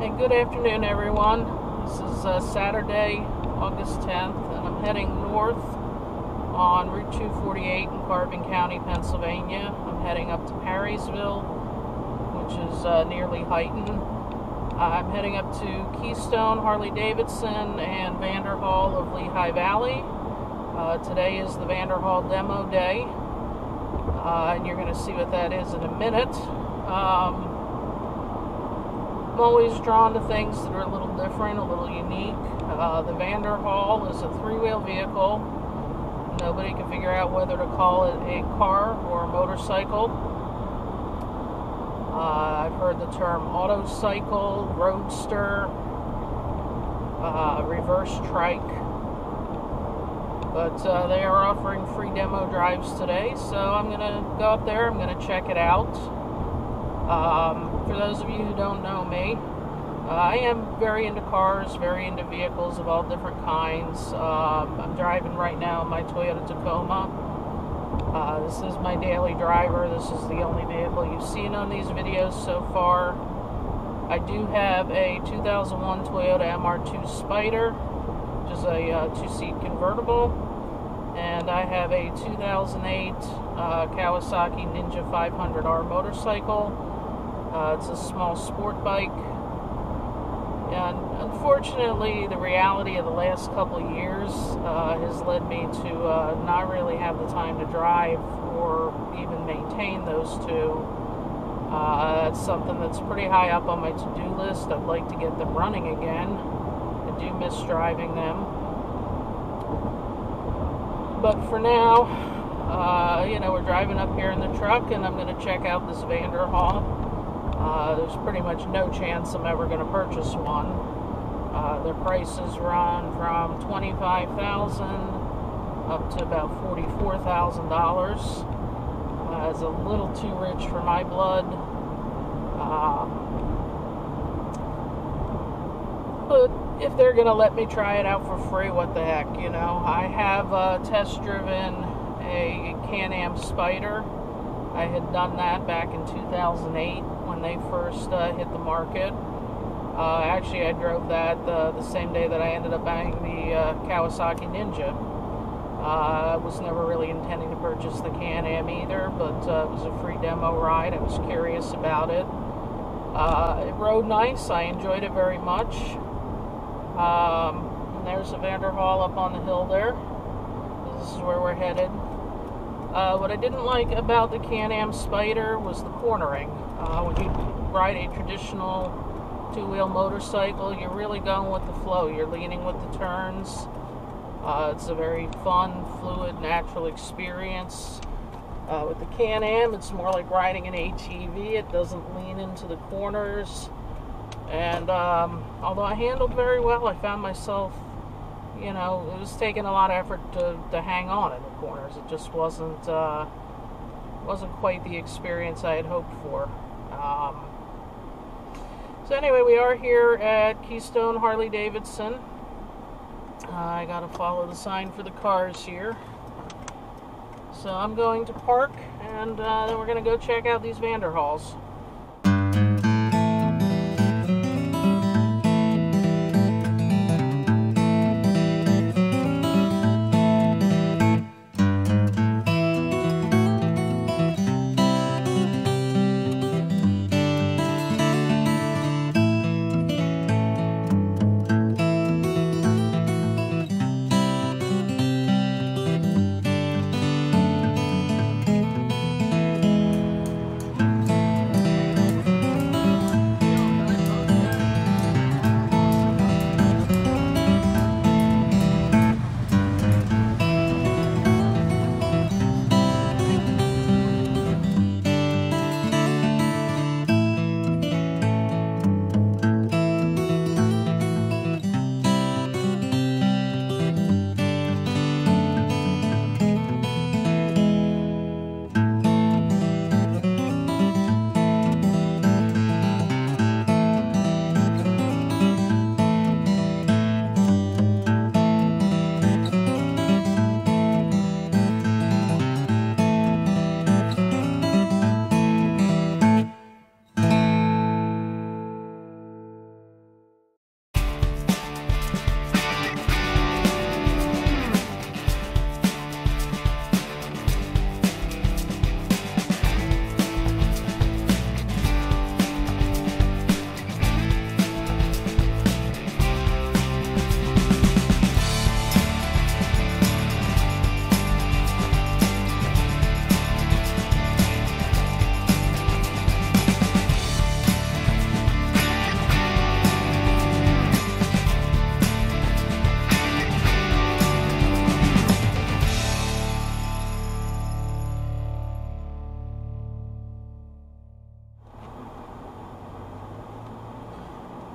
And good afternoon, everyone. This is Saturday, August 10th, and I'm heading north on Route 248 in Carbon County, Pennsylvania. I'm heading up to Parryville, which is near Lehigh. I'm heading up to Keystone Harley Davidson and Vanderhall of Lehigh Valley. Today is the Vanderhall demo day, and you're going to see what that is in a minute. I'm always drawn to things that are a little different, a little unique. The Vanderhall is a three-wheel vehicle. Nobody can figure out whether to call it a car or a motorcycle. I've heard the term autocycle, roadster, reverse trike. But they are offering free demo drives today, so I'm going to go up there, I'm going to check it out. For those of you who don't know me, I am very into cars, very into vehicles of all different kinds. I'm driving right now my Toyota Tacoma. This is my daily driver. This is the only vehicle you've seen on these videos so far. I do have a 2001 Toyota MR2 Spider, which is a two-seat convertible, and I have a 2008 Kawasaki Ninja 500R motorcycle. It's a small sport bike, and unfortunately the reality of the last couple of years has led me to not really have the time to drive or even maintain those two. That's something that's pretty high up on my to-do list. I'd like to get them running again. I do miss driving them, but for now, we're driving up here in the truck, and I'm going to check out this Vanderhall. There's pretty much no chance I'm ever going to purchase one. Their prices run from $25,000 up to about $44,000. It's a little too rich for my blood. But if they're going to let me try it out for free, what the heck, I have test driven a Can-Am Spider. I had done that back in 2008 when they first hit the market. Actually, I drove that the same day that I ended up buying the Kawasaki Ninja. I was never really intending to purchase the Can-Am either, but it was a free demo ride. I was curious about it. It rode nice. I enjoyed it very much. And there's the Vanderhall up on the hill there. This is where we're headed. What I didn't like about the Can-Am Spider was the cornering. When you ride a traditional two-wheel motorcycle, you're really going with the flow. You're leaning with the turns. It's a very fun, fluid, natural experience. With the Can-Am, it's more like riding an ATV. It doesn't lean into the corners. And although I handled very well, I found myself, it was taking a lot of effort to hang on in the corners. It just wasn't quite the experience I had hoped for. So anyway, we are here at Keystone Harley Davidson. I gotta follow the sign for the cars here. So I'm going to park, and then we're gonna go check out these Vanderhalls.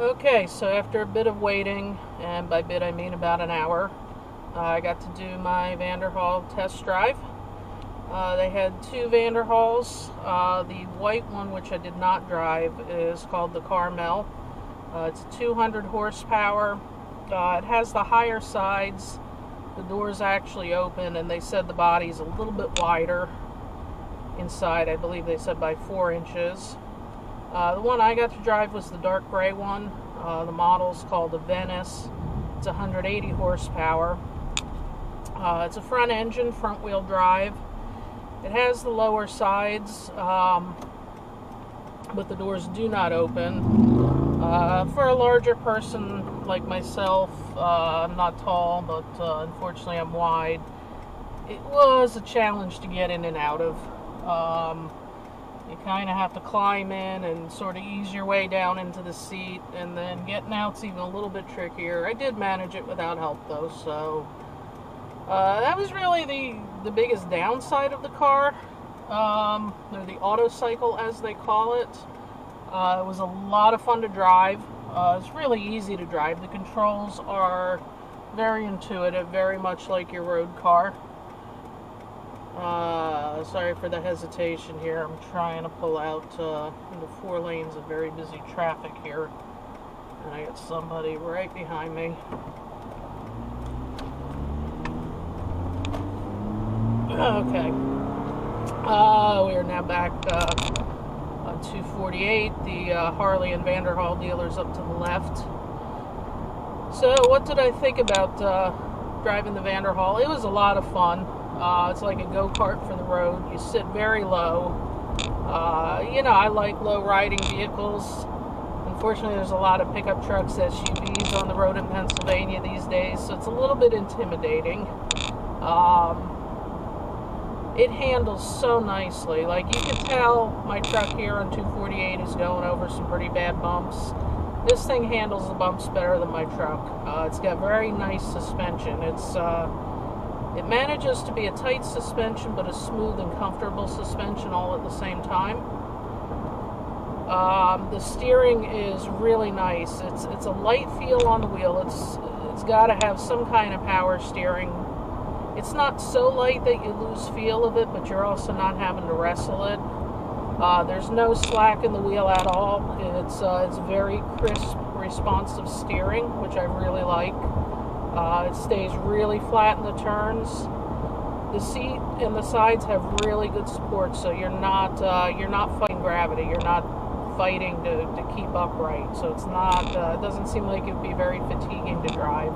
Okay, so after a bit of waiting, and by bit I mean about an hour, I got to do my Vanderhall test drive. They had two Vanderhalls. The white one, which I did not drive, is called the Carmel. It's 200 horsepower. It has the higher sides. The doors actually open, and they said the body's a little bit wider inside. I believe they said by 4 inches. The one I got to drive was the dark gray one. The model's called the Venice. It's 180 horsepower. It's a front engine, front wheel drive. It has the lower sides, but the doors do not open. For a larger person like myself, I'm not tall, but unfortunately I'm wide. It was a challenge to get in and out of. You kind of have to climb in and sort of ease your way down into the seat, and then getting out's even a little bit trickier. I did manage it without help though, so that was really the biggest downside of the car, or the Autocycle as they call it. It was a lot of fun to drive. It's really easy to drive. The controls are very intuitive, very much like your road car. Sorry for the hesitation here. I'm trying to pull out into 4 lanes of very busy traffic here, and I got somebody right behind me. Okay. We are now back on 248. The Harley and Vanderhall dealers up to the left. So, what did I think about driving the Vanderhall? It was a lot of fun. It's like a go-kart for the road. You sit very low. You know, I like low riding vehicles. Unfortunately, there's a lot of pickup trucks, SUVs on the road in Pennsylvania these days, so it's a little bit intimidating. It handles so nicely. Like, you can tell my truck here on 248 is going over some pretty bad bumps. This thing handles the bumps better than my truck. It's got very nice suspension. It manages to be a tight suspension, but a smooth and comfortable suspension all at the same time. The steering is really nice. It's a light feel on the wheel. It's got to have some kind of power steering. It's not so light that you lose feel of it, but you're also not having to wrestle it. There's no slack in the wheel at all. It's very crisp, responsive steering, which I really like. It stays really flat in the turns. The seat and the sides have really good support, so you're not fighting gravity. You're not fighting to keep upright. So it's not. It doesn't seem like it would be very fatiguing to drive.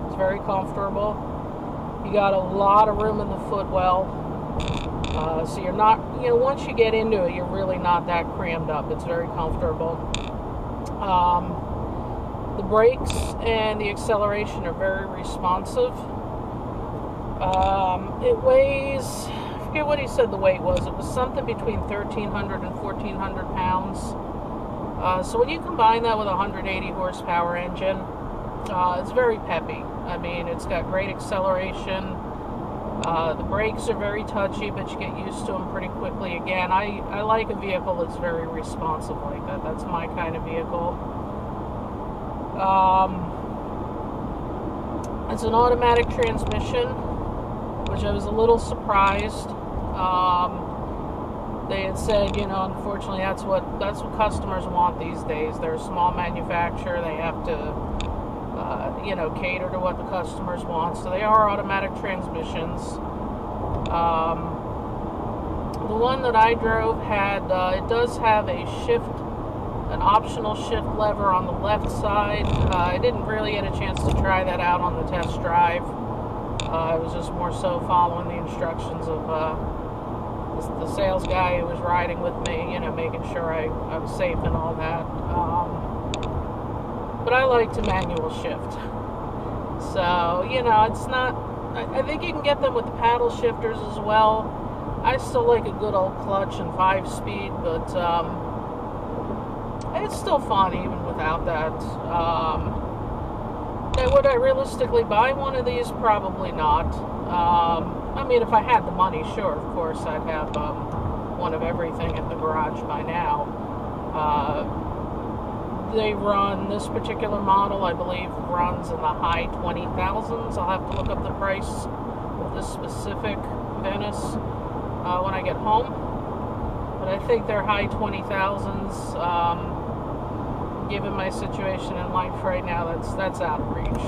It's very comfortable. You got a lot of room in the footwell, so you're not. You know, once you get into it, you're really not that crammed up. It's very comfortable. The brakes and the acceleration are very responsive. It weighs, I forget what he said the weight was. It was something between 1,300 and 1,400 pounds. So when you combine that with a 180 horsepower engine, it's very peppy. I mean, it's got great acceleration. The brakes are very touchy, but you get used to them pretty quickly. Again, I like a vehicle that's very responsive like that. That's my kind of vehicle. It's an automatic transmission, which I was a little surprised. They had said, you know, unfortunately that's what customers want these days. They're a small manufacturer. They have to you know, cater to what the customers want. So they are automatic transmissions. The one that I drove had, it does have an optional shift lever on the left side. I didn't really get a chance to try that out on the test drive. I was just more so following the instructions of the sales guy who was riding with me, you know, making sure I was safe and all that. But I like to manual shift. So, you know, it's not, I think you can get them with the paddle shifters as well. I still like a good old clutch and 5-speed, but it's still fun even without that. Would I realistically buy one of these? Probably not. I mean, if I had the money, sure, of course, I'd have one of everything in the garage by now. they run, this particular model, I believe, runs in the high 20,000s. I'll have to look up the price of this specific Venice when I get home. But I think they're high 20,000s. Given my situation in life right now, that's out of reach.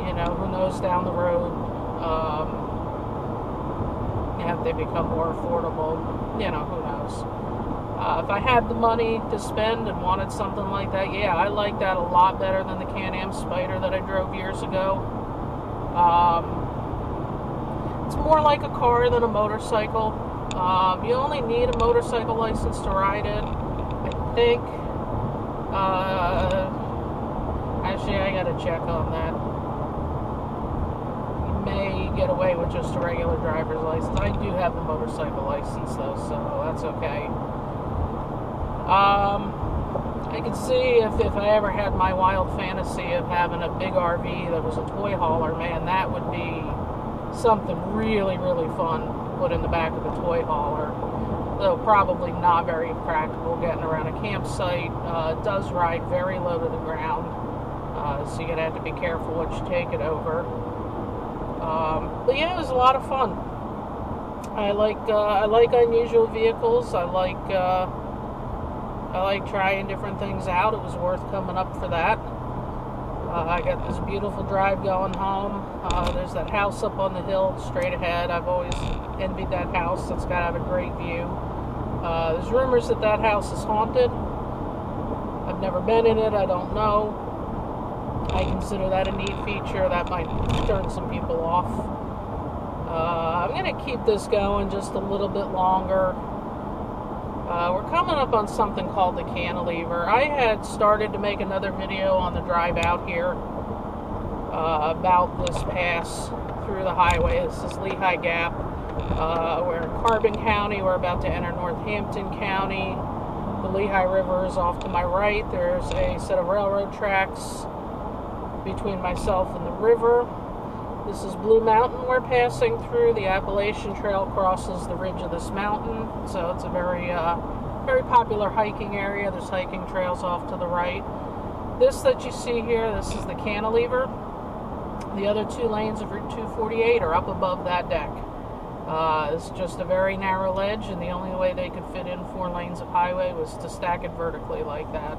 You know, who knows down the road, if they become more affordable, you know, who knows. If I had the money to spend and wanted something like that, yeah, I like that a lot better than the Can-Am Spider that I drove years ago. It's more like a car than a motorcycle. You only need a motorcycle license to ride it, I think. Actually, I gotta check on that. You may get away with just a regular driver's license. I do have the motorcycle license though, so that's okay. I could see if I ever had my wild fantasy of having a big RV that was a toy hauler, man, that would be something really, really fun to put in the back of the toy hauler. Though probably not very practical getting around a campsite. It does ride very low to the ground, so you're gonna have to be careful what you take it over. But yeah, it was a lot of fun. I like unusual vehicles. I like trying different things out. It was worth coming up for that. I got this beautiful drive going home. There's that house up on the hill straight ahead. I've always envied that house. It's got to have a great view. There's rumors that house is haunted. I've never been in it. I don't know. I consider that a neat feature. That might turn some people off. I'm going to keep this going just a little bit longer. We're coming up on something called the cantilever. I had started to make another video on the drive out here about this pass through the highway. This is Lehigh Gap. We're in Carbon County. We're about to enter Northampton County. The Lehigh River is off to my right. There's a set of railroad tracks between myself and the river. This is Blue Mountain we're passing through. The Appalachian Trail crosses the ridge of this mountain, so it's a very popular hiking area. There's hiking trails off to the right. This that you see here, this is the cantilever. The other two lanes of Route 248 are up above that deck. It's just a very narrow ledge, and the only way they could fit in 4 lanes of highway was to stack it vertically like that.